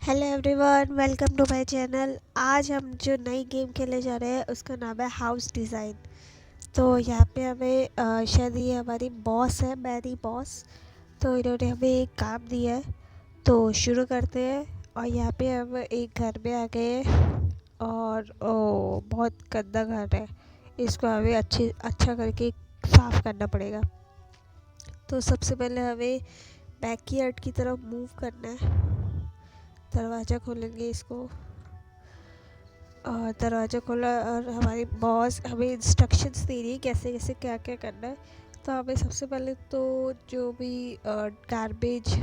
Hello everyone, welcome to my channel. आज हम जो नई गेम खेलने जा रहे हैं उसका नाम है हाउस डिज़ाइन। तो यहाँ पे हमें शायद ये हमारी बॉस है, मैरी बॉस। तो इन्होंने हमें एक काम दिया है, तो शुरू करते हैं। और यहाँ पे हम एक घर में आ गए हैं और बहुत गंदा घर है। इसको हमें अच्छा करके साफ़ करना पड़ेगा। तो सबसे पहले हमें बैकयार्ड की तरफ मूव करना है। दरवाज़ा खोलेंगे इसको, और दरवाज़ा खोला और हमारी बॉस हमें इंस्ट्रक्शंस दे रही है कैसे कैसे क्या क्या करना है। तो हमें सबसे पहले तो जो भी गार्बेज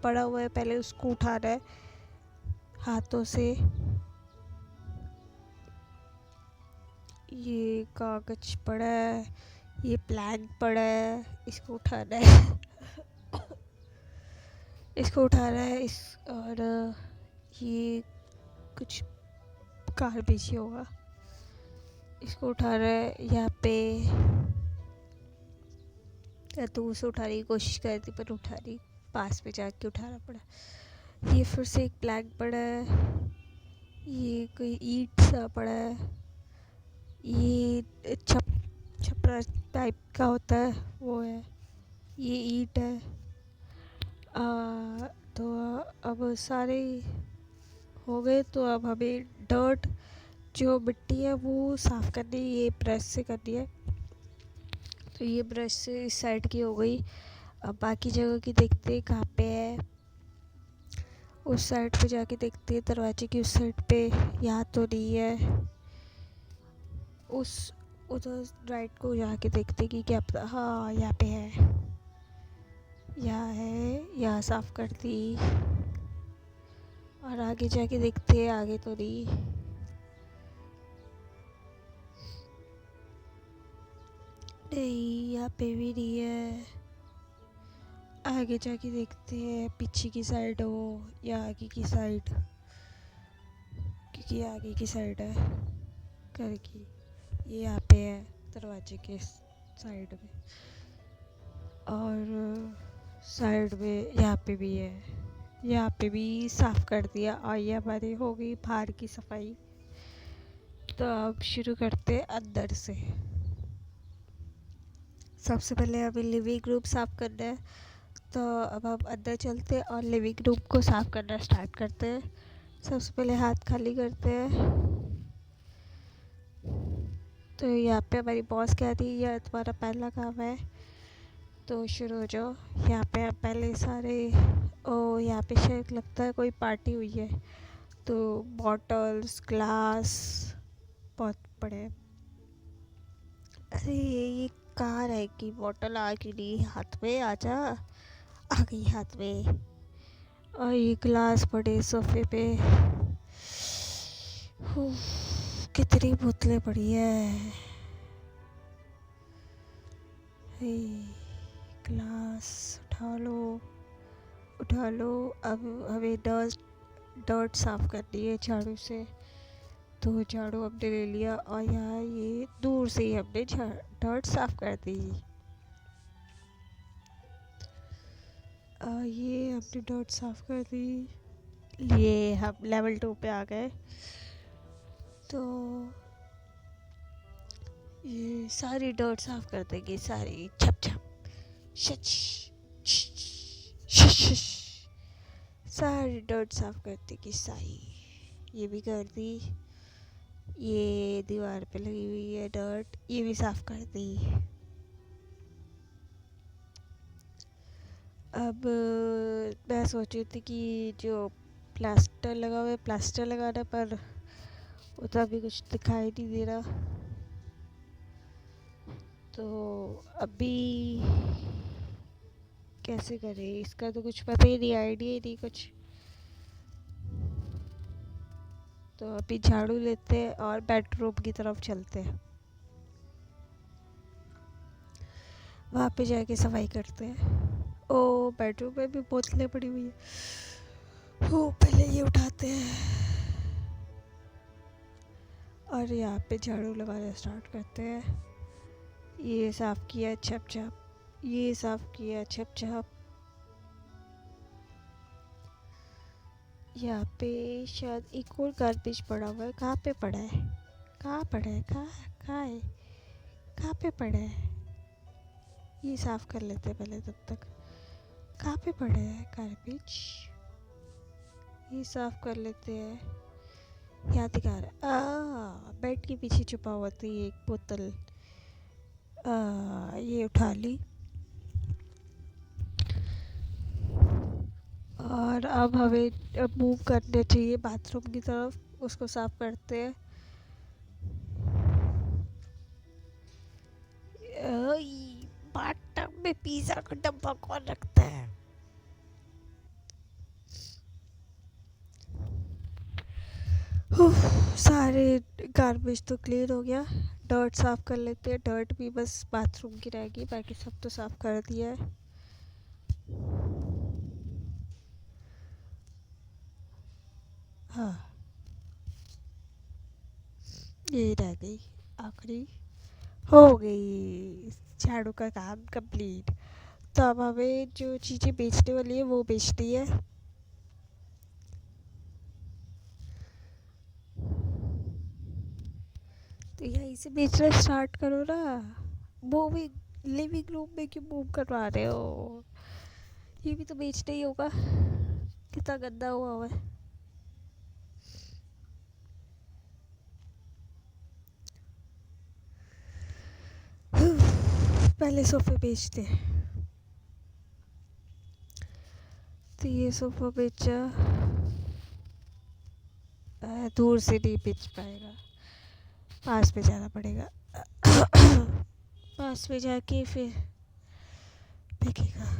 पड़ा हुआ है पहले उसको उठाना है हाथों से। ये कागज पड़ा है, ये प्लान पड़ा है, इसको उठाना है। इसको उठाना है इस और ये कुछ गार्बेज ही होगा, इसको उठा रहा है। यहाँ पे तो उसे उठाने की कोशिश कर रही पर उठा रही, पास में जाके उठाना पड़ा। ये फिर से एक प्लैंक पड़ा है, ये कोई ईट सा पड़ा है, ये छपरा टाइप का होता है वो है, ये ईट है। तो अब सारे हो गए। तो अब हमें डर्ट जो मिट्टी है वो साफ़ करनी है, ये ब्रश से करनी है। तो ये ब्रश से इस साइड की हो गई। अब बाकी जगह की देखते हैं कहाँ पे है। उस साइड पे जाके देखते हैं दरवाजे की उस साइड पे, यहाँ तो नहीं है। उस उधर राइट को जाके देखते कि क्या पता, हाँ यहाँ पे है, यहाँ है, यहाँ साफ कर दी। और आगे जाके देखते हैं, आगे तो नहीं। नहीं, यहाँ पे भी नहीं है। आगे जाके देखते हैं पीछे की साइड हो या आगे की साइड, क्योंकि आगे की साइड है करके ये यहाँ पे है दरवाजे के साइड में। और साइड में यहाँ पे भी है, यहाँ पे भी साफ़ कर दिया। और ये हमारी हो गई बाहर की सफाई। तो अब शुरू करते हैं अंदर से। सबसे पहले हमें लिविंग रूम साफ़ करना है। तो अब हम अंदर चलते हैं और लिविंग रूम को साफ़ करना स्टार्ट करते हैं। सबसे पहले हाथ खाली करते हैं। तो यहाँ पे हमारी बॉस कह रही है यह तुम्हारा पहला काम है, तो शुरू हो जाओ। यहाँ पे आप पहले सारे यहाँ पे शायद लगता है कोई पार्टी हुई है, तो बॉटल्स ग्लास बहुत पड़े हैं। अरे ये कहाँ रह गई बॉटल, आ गई हाथ में, आजा, आ गई हाथ में। और ये ग्लास पड़े सोफे पे। कितनी बोतलें पड़ी है। ग्लास उठा लो, उठा लो। अब हमें डर्ट साफ़ करनी है झाड़ू से। तो झाड़ू हमने ले लिया और यहाँ ये दूर से ही हमने डर्ट साफ़ कर दी। ये हमने डर्ट साफ़ कर दी। ये हम लेवल 2 पे आ गए। तो ये सारी डर्ट साफ़ कर देंगे, सारी छप छप शच शश। सारी डर्ट साफ़ कर देगी सारी। ये भी कर दी। ये दीवार पे लगी हुई है डर्ट, ये भी साफ़ कर दी। अब मैं सोच रही थी कि जो प्लास्टर लगा हुआ है प्लास्टर लगाना, पर उतना भी कुछ दिखाई नहीं दे रहा। तो अभी कैसे करें इसका तो कुछ पता ही नहीं, आइडिया ही नहीं कुछ। तो अभी झाड़ू लेते हैं और बेडरूम की तरफ चलते हैं, वहाँ पे जाके सफाई करते हैं। ओ बेडरूम में भी बोतलें पड़ी हुई है। ओ पहले ये उठाते हैं और यहाँ पे झाड़ू लगाना स्टार्ट करते हैं। ये साफ़ किया छप छप, ये साफ़ किया छप छप, यहाँ पे शायद एक और गार्बेज पड़ा हुआ है। कहाँ पे पड़ा है? कहाँ पड़ा है? कहाँ है? कहाँ पे पड़ा है? ये साफ कर लेते हैं पहले तब तक। कहाँ पे पड़ा है गार्बेज? ये साफ कर लेते हैं। यहाँ दिखा रहा है, बेड के पीछे छुपा हुआ था ये एक बोतल। ये उठा ली। और अब हमें मूव करने चाहिए बाथरूम की तरफ। उसको साफ करते हैं। बाथटब में पिज़्ज़ा का डब्बा कौन रखता है? सारे गार्बेज तो क्लियर हो गया। डर्ट साफ कर लेते हैं। डर्ट भी बस बाथरूम की रहेगी, बाकी सब तो साफ कर दिया है। हाँ, ये रह गई आखिरी। हो गई झाड़ू का काम कंप्लीट। तो अब हमें जो चीज़ें बेचने वाली है वो बेचनी है। तो यहीं से बेचना स्टार्ट करो ना। मूविंग लिविंग रूम में क्यों मूव करवा रहे हो? ये भी तो बेचना ही होगा। कितना गंदा हुआ है। पहले सोफे बेचते हैं। तो ये सोफा बेचा। दूर से नहीं बेच पाएगा, पास में जाना पड़ेगा। पास में जाके फिर देखेगा।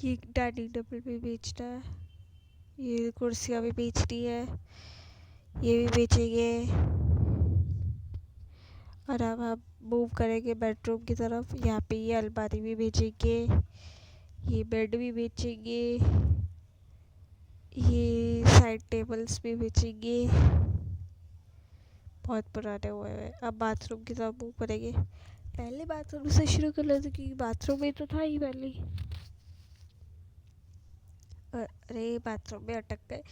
ये डाइनिंग टेबल भी बेचना है। ये कुर्सियाँ भी बेचनी है। ये भी बेचेंगे। और अब हम मूव करेंगे बेडरूम की तरफ। यहाँ पे ये अलमारी भी बेचेंगे। ये बेड भी बेचेंगे। ये साइड टेबल्स भी बेचेंगे। बहुत पुराने हुए हैं। अब बाथरूम की तरफ मूव करेंगे। पहले बाथरूम से शुरू कर लेते क्योंकि बाथरूम में तो था ही पहले। अरे बाथरूम में अटक गए।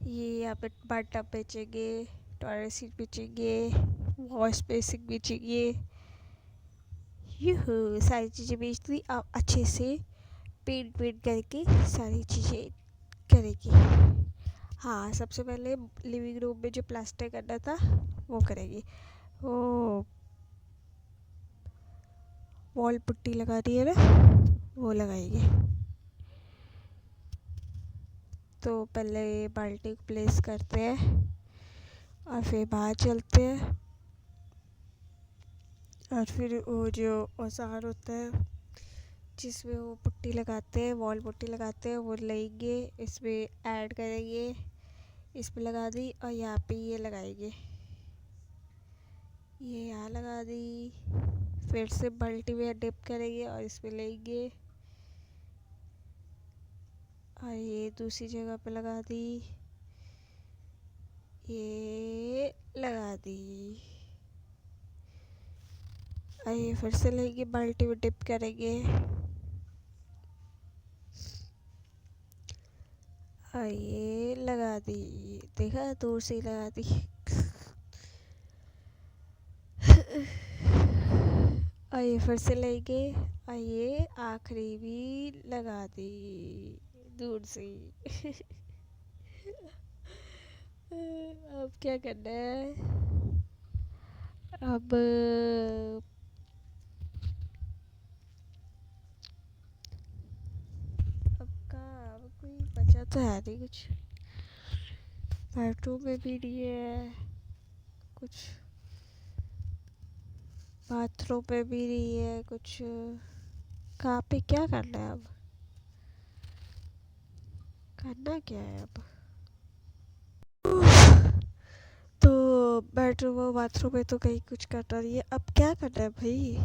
ये यहाँ पे बाथटब बेचेंगे। टॉयलेट सीट बेचेंगे। वॉश बेसिन बेचेंगे। यूहू, सारी चीज़ें बेच दी। अब अच्छे से पेंट वेंट करके सारी चीज़ें करेगी। हाँ, सबसे पहले लिविंग रूम में जो प्लास्टर करना था वो करेगी। वो वॉल पुट्टी लगा दी है ना, वो लगाएगी। तो पहले बाल्टी को प्लेस करते हैं और फिर बाहर चलते हैं। और फिर वो जो औजार होता है जिसमें वो पुट्टी लगाते हैं, वॉल पुट्टी लगाते हैं, वो लेंगे, इसमें ऐड करेंगे। इस पे लगा दी और यहाँ पे ये लगाएंगे। ये यहाँ लगा दी। फिर से बाल्टी में डिप करेंगे और इस पे लेंगे और ये दूसरी जगह पे लगा दी। ये लगा दी और ये फिर से लेंगे, बाल्टी में डिप करेंगे और ये लगा दी। देखा, दूर से ही लगा दी। और ये फिर से लेंगे और ये आखिरी भी लगा दी दूर से ही। अब क्या करना है? अब अब कोई बचा तो है नहीं कुछ। बेडरूम में भी नहीं है कुछ। बाथरूम में भी नहीं है कुछ। कहाँ पे क्या करना है अब? करना क्या है अब? तो बेडरूम और बाथरूम में तो कहीं कुछ करना नहीं है। अब क्या करना है भाई?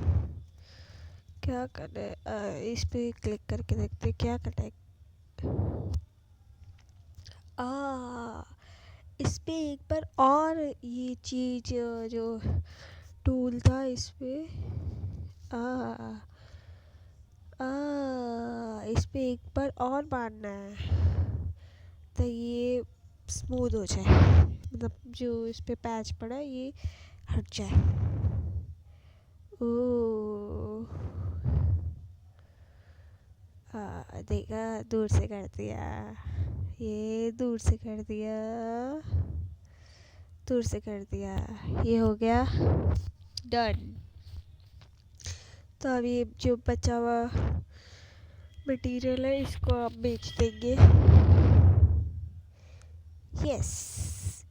क्या करना है? इस पे क्लिक करके देखते हैं क्या करना है। आ इस पे एक बार और ये चीज़ जो टूल था इस पे। आ इस पे एक बार और मारना है तो ये स्मूथ हो जाए, मतलब जो इस पे पैच पड़ा है ये हट जाए। ओ देखा, दूर से कर दिया, ये दूर से कर दिया, दूर से कर दिया, ये हो गया डन। तो अब ये जो बचा हुआ मटेरियल है इसको आप बेच देंगे। यस,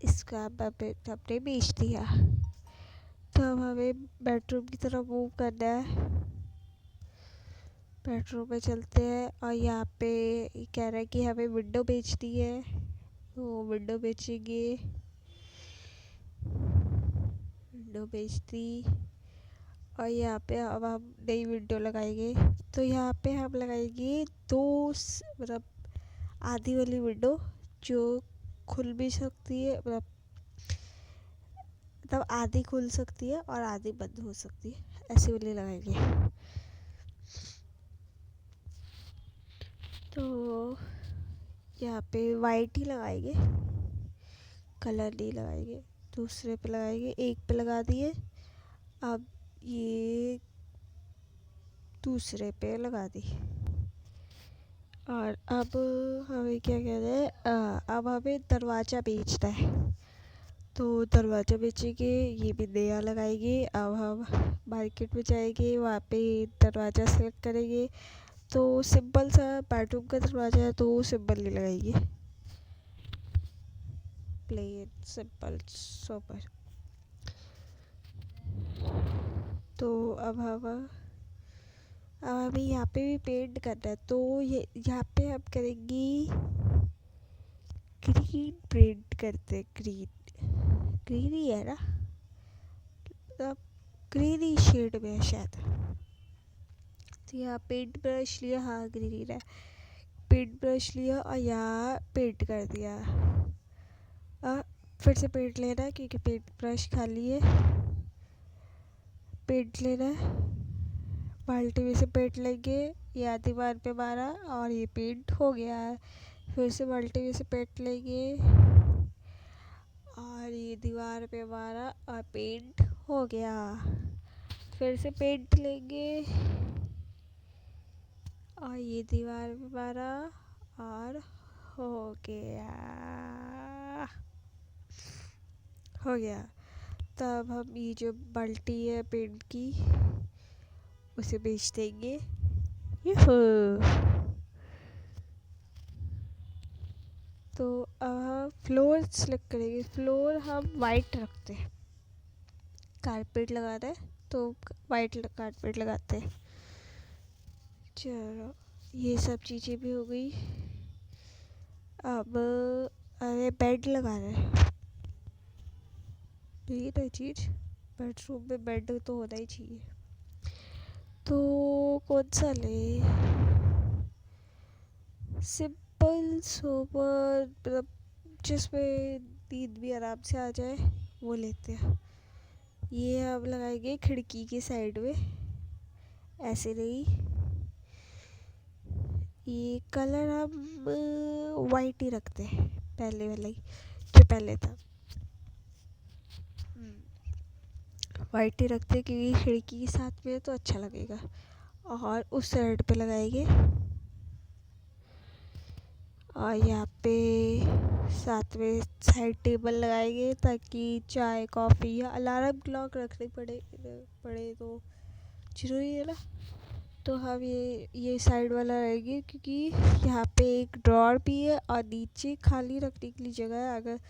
इसको आप आपने बेच दिया। तो अब हमें बेडरूम की तरफ मूव करना है। बेडरूम में चलते हैं और यहाँ पे कह रहा है कि हमें विंडो बेचनी है, तो विंडो बेचेंगे। विंडो बेच दी और यहाँ पे अब हम नई विंडो लगाएंगे। तो यहाँ पे हम लगाएंगे मतलब आधी वाली विंडो जो खुल भी सकती है, मतलब आधी खुल सकती है और आधी बंद हो सकती है, ऐसी वाली लगाएंगे। तो यहाँ पे वाइट ही लगाएंगे, कलर नहीं लगाएंगे। दूसरे पे लगाएंगे, एक पे लगा दिए, अब ये दूसरे पे लगा दी। और अब हमें क्या कहते हैं, अब हमें दरवाज़ा बेचना है, तो दरवाज़ा बेचेंगे, ये भी नया लगाएंगे। अब हम मार्केट में जाएंगे, वहाँ पे दरवाज़ा सेलेक्ट करेंगे। तो सिंपल सा बेडरूम का दरवाज़ा है तो सिंपल नहीं लगाएंगे, प्लेन सिंपल सोबर। तो अब हमें यहाँ पे भी पेंट करना है, तो ये यहाँ पे हम करेंगे ग्रीन पेंट करते हैं। ग्रीन ही है ना, मतलब ग्रीन ही शेड में है शायद। तो यहाँ पेंट ब्रश लिया, हाँ ग्रीन ही है। पेंट ब्रश लिया और यहाँ पेंट कर दिया। फिर से पेंट लेना है क्योंकि पेंट ब्रश खाली है। पेंट लेना है, बाल्टी में से पेंट लेंगे, या दीवार पे मारा और ये पेंट हो गया है। फिर से बाल्टी में से पेंट लेंगे और ये दीवार पे मारा और पेंट हो गया। फिर से पेंट लेंगे और ये दीवार पे मारा और हो गया, हो गया। तब हम ये जो बाल्टी है पेंट की उसे बेच देंगे। तो अब हम फ्लोर सेलेक्ट करेंगे। फ्लोर हम वाइट रखते हैं, कारपेट लगाना है तो वाइट कारपेट लगाते हैं। चलो ये सब चीज़ें भी हो गई। अब हमें बेड लगाना है, ये ना चीज़, बेडरूम में बेड तो होना ही चाहिए। तो कौन सा ले, सिंपल सोबर, मतलब जिसमें नींद भी आराम से आ जाए वो लेते हैं। ये हम लगाएंगे खिड़की के साइड में, ऐसे नहीं। ये कलर हम वाइट ही रखते हैं, पहले वाला ही जो पहले था, वाइट ही रखते हैं क्योंकि खिड़की के साथ में तो अच्छा लगेगा। और उस साइड पे लगाएंगे और यहाँ पे साथ में साइड टेबल लगाएंगे ताकि चाय कॉफ़ी या अलार्म क्लॉक रखने पड़े तो ज़रूरी है ना। तो हम ये साइड वाला रहेंगे क्योंकि यहाँ पे एक ड्रॉर भी है और नीचे खाली रखने के लिए जगह है, अगर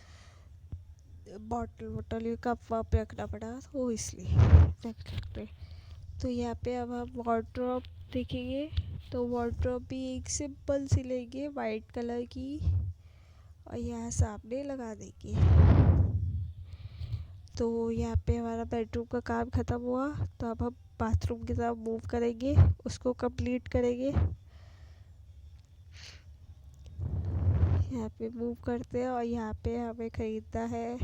बॉटल या कप वप रखना पड़ा तो इसलिए रख सकते। तो यहाँ पे अब हम वार्डरोब देखेंगे, तो वार्डरोब भी एक सिंपल सी लेंगे वाइट कलर की और यहाँ सामने लगा देंगे। तो यहाँ पे हमारा बेडरूम का काम ख़त्म हुआ। तो अब हम बाथरूम की तरफ मूव करेंगे, उसको कंप्लीट करेंगे। यहाँ पे मूव करते हैं और यहाँ पे हमें ख़रीदना है,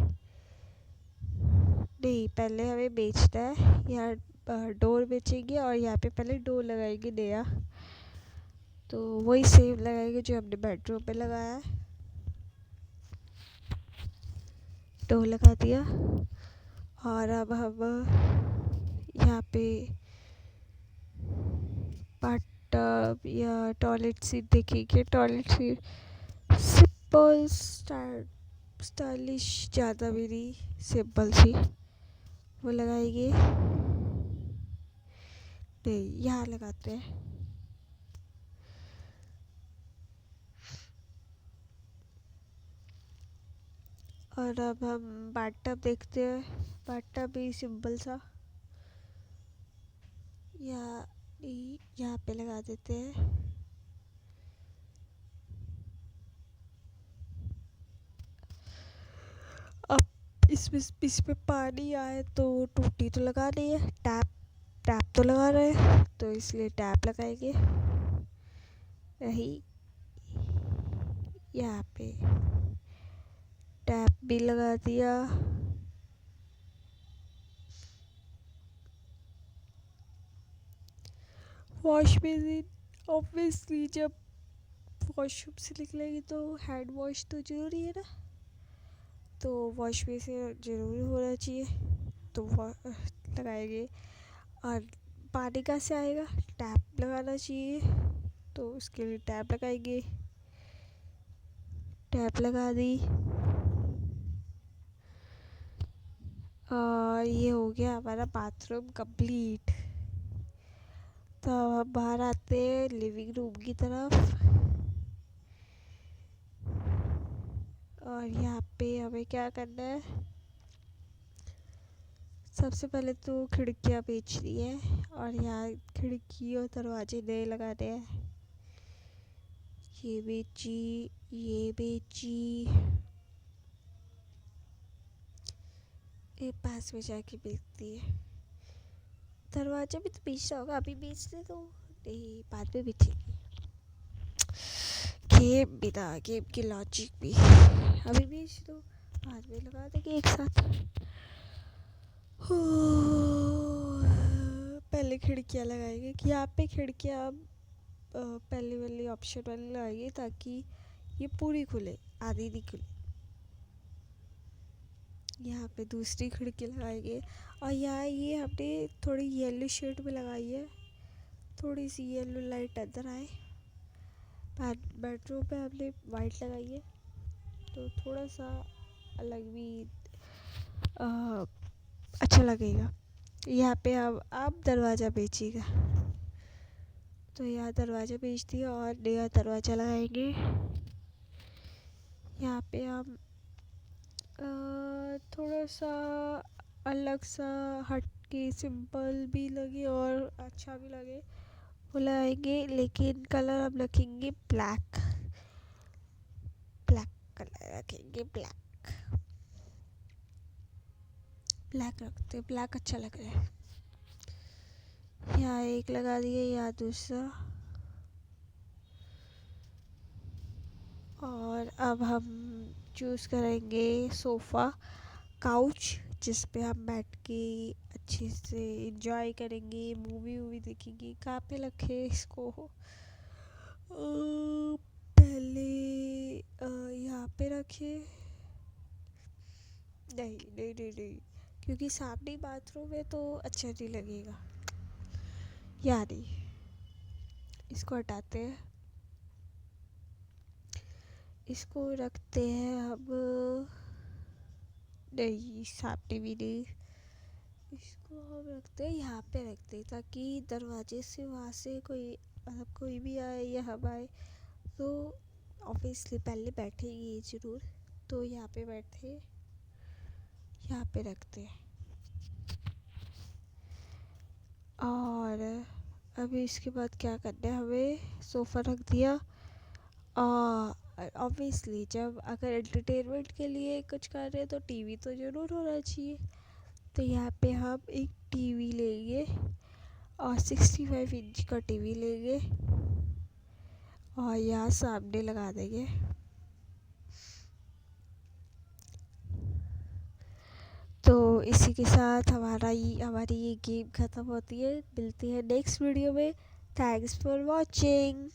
नहीं पहले हमें बेचना है। यहाँ डोर बेचेंगे और यहाँ पे पहले डोर लगाएंगे नया। तो वही सेम लगाएंगे जो हमने बेडरूम पे लगाया है। तो लगा दिया। और अब हम यहाँ पे बाथटब या टॉयलेट सीट देखेंगे। टॉयलेट सीट सिंपल स्टाइलिश, ज़्यादा भी नहीं, सिंपल सी वो लगाएंगे। नहीं, यहाँ लगाते हैं। और अब हम बाथटब देखते हैं। बाथटब भी सिंपल सा यहाँ पे लगा देते हैं। अब इसमें पानी आए तो टूटी तो लगा नहीं है, टैप तो लगा रहे हैं, तो इसलिए टैप लगाएंगे। यही यहाँ पे टैप भी लगा दिया। वॉश बेसिन ऑब्वियसली जब वॉशरूम से निकलेगी तो हैंड वॉश तो ज़रूरी है ना, तो वॉश बेसिन ज़रूर होना चाहिए, तो लगाएंगे। और पानी कहाँ से आएगा, टैप लगाना चाहिए, तो उसके लिए टैप लगाएंगे। टैप लगा दी। और ये हो गया हमारा बाथरूम कंप्लीट। तो अब हम बाहर आते हैं लिविंग रूम की तरफ। और यहाँ पे हमें क्या करना है, सबसे पहले तो खिड़कियाँ बेचनी है। और यहाँ खिड़की और दरवाजे नए लगाने हैं। ये बेची, ये बेची, ये पास में जाके बेचती है। दरवाजा भी तो बेचना होगा, अभी बेचते तो नहीं, बाद में बेचेंगे। गेम की लॉजिक भी, अभी बेच दो, बाद में लगा देंगे एक साथ। पहले खिड़कियाँ लगाएंगे कि यहाँ पे खिड़कियाँ पहले वाली ऑप्शन वाली लगाएंगे ताकि ये पूरी खुले, आधी नहीं खुले। यहाँ पे दूसरी खिड़की लगाएंगे। और यहाँ ये हमने थोड़ी येलो शेड में लगाई है, थोड़ी सी येलो लाइट अंदर आए। बेडरूम पे हमने वाइट लगाई है, तो थोड़ा सा अलग भी अच्छा लगेगा। यहाँ पे अब दरवाज़ा बेचेगा, तो यहाँ दरवाज़ा बेच दिया और नया दरवाज़ा लगाएंगे। यहाँ पे हम थोड़ा सा अलग सा हट के सिंपल भी लगे और अच्छा भी लगे वो लगाएंगे, लेकिन कलर हम रखेंगे ब्लैक कलर रखेंगे। ब्लैक रखते, ब्लैक अच्छा लग रहा है। यहाँ एक लगा दिए, यहाँ दूसरा। और अब हम चूज़ करेंगे सोफ़ा काउच, जिस पे हम बैठ के अच्छे से एंजॉय करेंगे, मूवी देखेंगे। कहाँ पे रखे इसको, पहले यहाँ पे रखे। नहीं, क्योंकि सामने बाथरूम है तो अच्छा नहीं लगेगा। याद ही, इसको हटाते हैं, इसको रखते हैं अब। नहीं, सामने भी नहीं, इसको हम रखते हैं यहाँ पे, रखते हैं ताकि दरवाजे से वहाँ से कोई भी आए या हम आए तो ऑब्वियसली पहले बैठेगी ज़रूर, तो यहाँ पे बैठे, यहाँ पे रखते हैं। और अभी इसके बाद क्या करना है, हमें सोफ़ा रख दिया। ऑब्वियसली जब अगर एंटरटेनमेंट के लिए कुछ कर रहे हैं तो टीवी तो ज़रूर होना चाहिए, तो यहाँ पे हम एक टीवी लेंगे और 65 इंच का टीवी लेंगे और यहाँ सामने लगा देंगे। तो इसी के साथ हमारी ये गेम ख़त्म होती है। मिलती है नेक्स्ट वीडियो में। Thanks for watching.